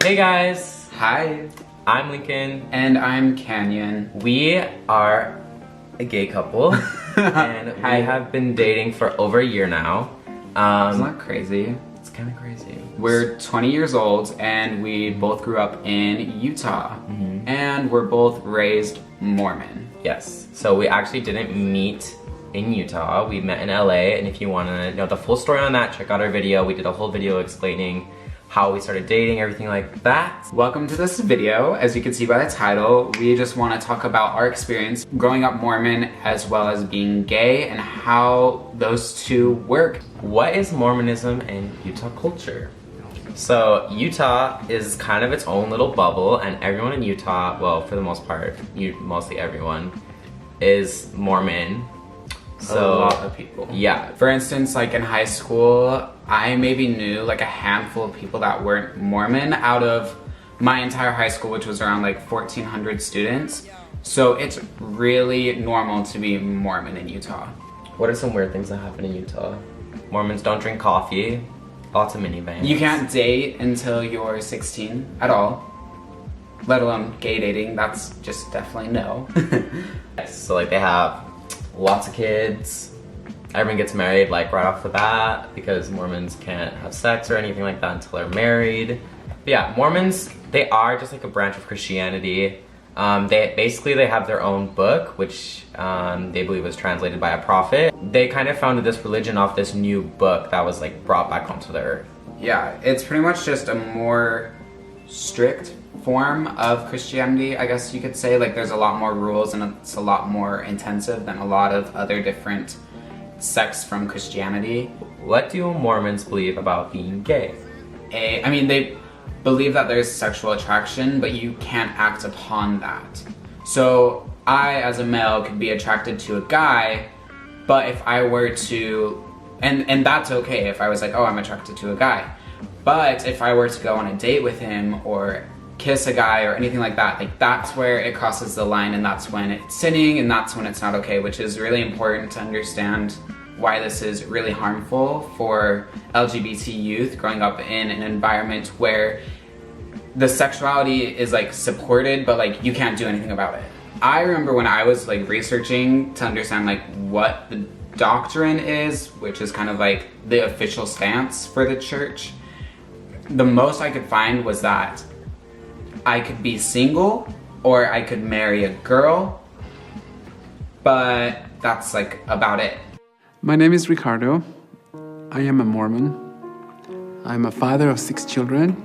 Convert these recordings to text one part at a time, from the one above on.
Hey guys, Hi. I'm Lincoln. And I'm Canyon. We are a gay couple and we have been dating for over a year now. Isn't that crazy? It's kind of crazy. We're 20 years old and we both grew up in Utah. And we're both raised Mormon. Yes, so we actually didn't meet in Utah. We met in LA, and if you want to know the full story on that, check out our video. We did a whole video explaining how we started dating, everything like that. Welcome to this video. As you can see by the title, we just want to talk about our experience growing up Mormon as well as being gay and how those two work. What is Mormonism and Utah culture? So Utah is kind of its own little bubble, and everyone in Utah, well, for the most part, mostly everyone, is Mormon. So, A lot of people. Yeah. For instance, like in high school, I maybe knew like a handful of people that weren't Mormon out of my entire high school, which was around like 1,400 students. So it's really normal to be Mormon in Utah. What are some weird things that happen in Utah? Mormons don't drink coffee. Lots of minivans. You can't date until you're 16 at all. Let alone gay dating, that's just definitely no. Yes, so like they have lots of kids. Everyone gets married like right off the bat because Mormons can't have sex or anything like that until they're married. But yeah, Mormons, they are just like a branch of Christianity. They have their own book, which they believe was translated by a prophet. They kind of founded this religion off this new book that was like brought back onto the earth. Yeah, it's pretty much just a more strict form of Christianity, I guess you could say. Like there's a lot more rules and it's a lot more intensive than a lot of other different sects from Christianity. What do Mormons believe about being gay? I mean, they believe that there's sexual attraction, but you can't act upon that. So I, as a male, could be attracted to a guy, but if I were to, and that's okay if I was like, oh, I'm attracted to a guy. But if I were to go on a date with him or kiss a guy or anything like that, like that's where it crosses the line, and that's when it's sinning, and that's when it's not okay, which is really important to understand why this is really harmful for LGBT youth growing up in an environment where the sexuality is like supported, but like you can't do anything about it. I remember when I was like researching to understand like what the doctrine is, which is kind of like the official stance for the church, the most I could find was that I could be single or I could marry a girl, but that's like about it. My name is Ricardo. I am a Mormon. I'm a father of 6 children,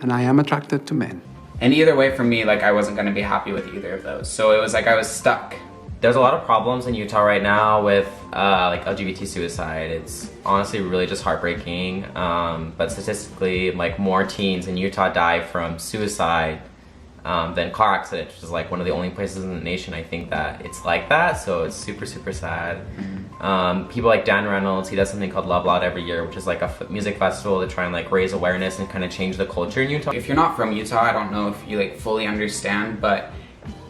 and I am attracted to men. And either way for me, like I wasn't gonna be happy with either of those. So it was like I was stuck. There's a lot of problems in Utah right now with like LGBT suicide. It's honestly really just heartbreaking. But statistically, like more teens in Utah die from suicide than car accidents, which is like one of the only places in the nation I think that it's like that. So it's super, super sad. People like Dan Reynolds, he does something called Love Loud every year, which is like a music festival to try and like raise awareness and kind of change the culture in Utah. If you're not from Utah, I don't know if you like fully understand, but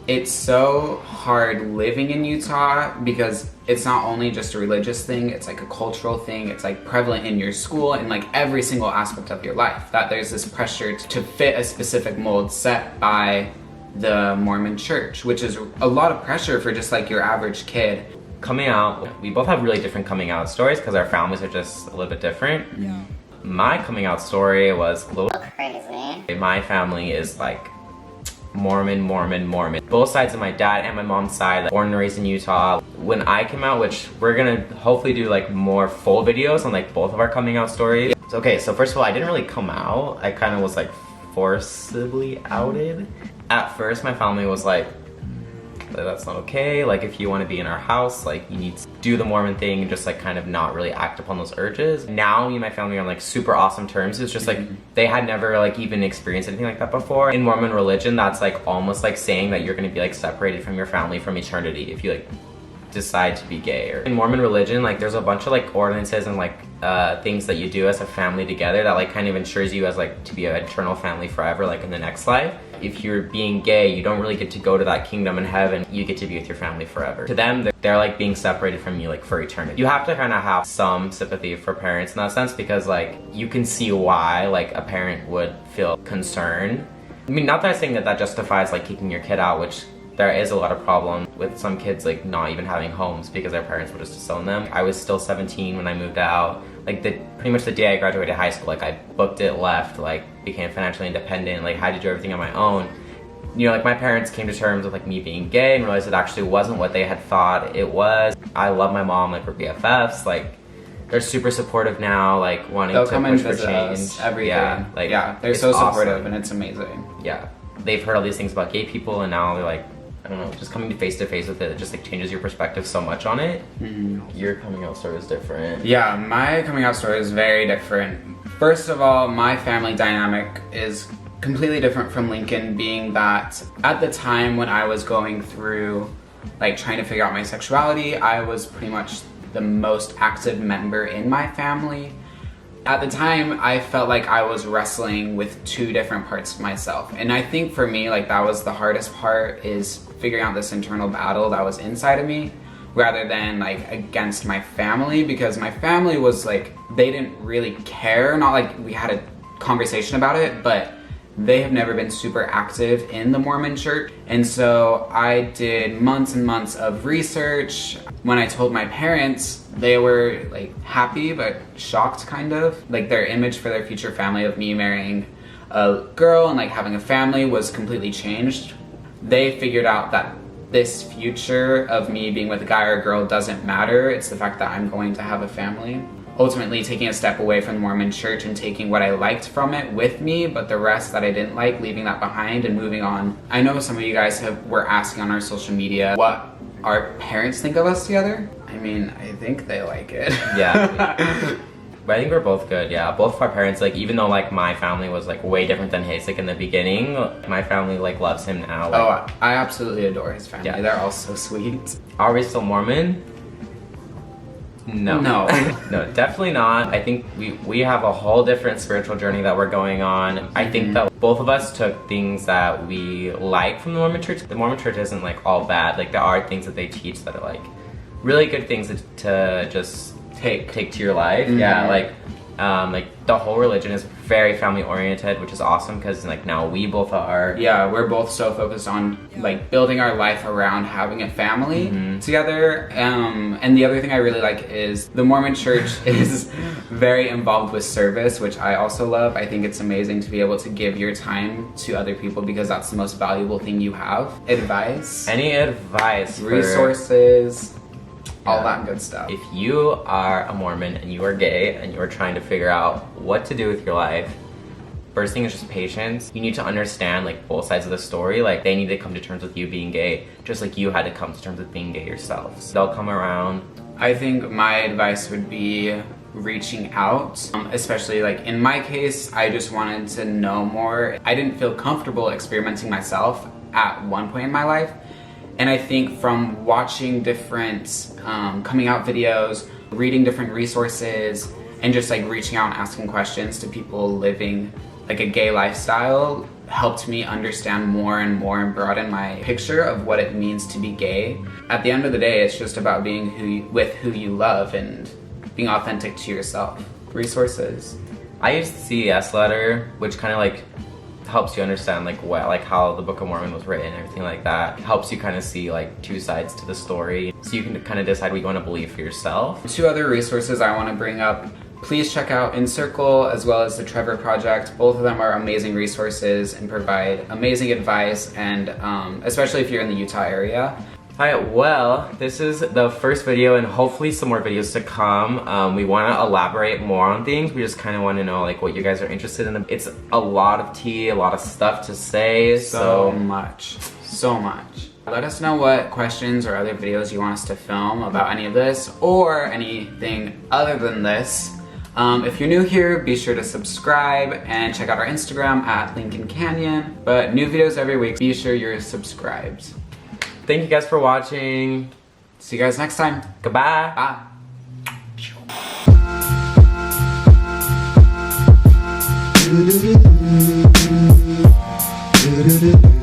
it's so hard living in Utah because it's not only just a religious thing, it's like a cultural thing. It's like prevalent in your school and like every single aspect of your life, that there's this pressure to fit a specific mold set by the Mormon church, which is a lot of pressure for just like your average kid. Coming out, we both have really different coming out stories because our families are just a little bit different. Yeah. My coming out story was a little crazy. My family is like Mormon. Both sides of my dad and my mom's side, like, born and raised in Utah. When I came out, which we're gonna hopefully do like more full videos on like both of our coming out stories. Okay, so first of all, I didn't really come out. I kind of was like forcibly outed. At first, my family was like, that's not okay. Like if you want to be in our house, like you need to do the Mormon thing and just like kind of not really act upon those urges. Now me and my family are on like super awesome terms. It's just like they had never like even experienced anything like that before. In Mormon religion, that's like almost like saying that you're going to be like separated from your family from eternity if you like decide to be gay. Or in Mormon religion, like there's a bunch of like ordinances and like things that you do as a family together that like kind of ensures you as like to be an eternal family forever, like in the next life. If you're being gay, you don't really get to go to that kingdom in heaven. You get to be with your family forever. To them, they're like being separated from you like for eternity. You have to kind of have some sympathy for parents in that sense, because like you can see why like a parent would feel concerned. I mean, not that I'm saying that that justifies like kicking your kid out, which there is a lot of problem with some kids like not even having homes because their parents would just disown them. I was still 17 when I moved out. Like pretty much the day I graduated high school, like I booked it, left, like became financially independent, like had to do everything on my own. You know, like my parents came to terms with like me being gay and realized it actually wasn't what they had thought it was. I love my mom, like we're BFFs, like they're super supportive now, like wanting to push for change. Everything. Yeah, like they're so supportive awesome. and it's amazing. Yeah, they've heard all these things about gay people and now they're like, I don't know, just coming face to face with it just like changes your perspective so much on it. Your coming out story is different. Yeah, my coming out story is very different. First of all, my family dynamic is completely different from Lincoln, being that at the time when I was going through like trying to figure out my sexuality, I was pretty much the most active member in my family. At the time, I felt like I was wrestling with two different parts of myself. And I think for me, like that was the hardest part, is figuring out this internal battle that was inside of me rather than like against my family, because my family was like, they didn't really care. Not like we had a conversation about it, but they have never been super active in the Mormon church. And so I did months and months of research. When I told my parents, they were like happy but shocked kind of. Like their image for their future family of me marrying a girl and like having a family was completely changed. They figured out that this future of me being with a guy or a girl doesn't matter. It's the fact that I'm going to have a family. Ultimately taking a step away from the Mormon church and taking what I liked from it with me, but the rest that I didn't like, leaving that behind and moving on. I know some of you guys were asking on our social media what our parents think of us together. I mean, I think they like it. Yeah. But I think we're both good, yeah. Both of our parents, like, even though, like, my family was, like, way different than his, like, in the beginning, my family, like, loves him now. Like, oh, I absolutely adore his family. Yeah. They're all so sweet. Are we still Mormon? No. No. No, definitely not. I think we have a whole different spiritual journey that we're going on. I think that both of us took things that we like from the Mormon church. The Mormon church isn't, like, all bad. Like, there are things that they teach that are, like, really good things to just take to your life. Yeah, like the whole religion is very family oriented, which is awesome because like now we both are. Yeah, we're both so focused on like building our life around having a family together. And the other thing I really like is the Mormon church is very involved with service, which I also love. I think it's amazing to be able to give your time to other people because that's the most valuable thing you have. Advice. Any advice? Resources. All that good stuff. If you are a Mormon and you are gay and you are trying to figure out what to do with your life, first thing is just patience. You need to understand like both sides of the story. Like they need to come to terms with you being gay, just like you had to come to terms with being gay yourself. So they'll come around. I think my advice would be reaching out, especially like in my case, I just wanted to know more. I didn't feel comfortable experimenting myself at one point in my life. And I think from watching different coming out videos, reading different resources, and just like reaching out and asking questions to people living like a gay lifestyle helped me understand more and more and broaden my picture of what it means to be gay. At the end of the day, it's just about being with who you love and being authentic to yourself. Resources. I used the CES letter, which kind of like helps you understand like what, like how the Book of Mormon was written and everything like that. It helps you kind of see like two sides to the story, so you can kind of decide what you want to believe for yourself. Two other resources I want to bring up. Please check out Encircle as well as the Trevor Project. Both of them are amazing resources and provide amazing advice, and especially if you're in the Utah area. Alright, well, this is the first video and hopefully some more videos to come. We want to elaborate more on things. We just kind of want to know like what you guys are interested in. It's a lot of tea, a lot of stuff to say. So much. Let us know what questions or other videos you want us to film about any of this or anything other than this. If you're new here, be sure to subscribe and check out our Instagram at lincandcanyon. But new videos every week. Be sure you're subscribed. Thank you guys for watching. See you guys next time. Goodbye. Bye. do do do do do do do do.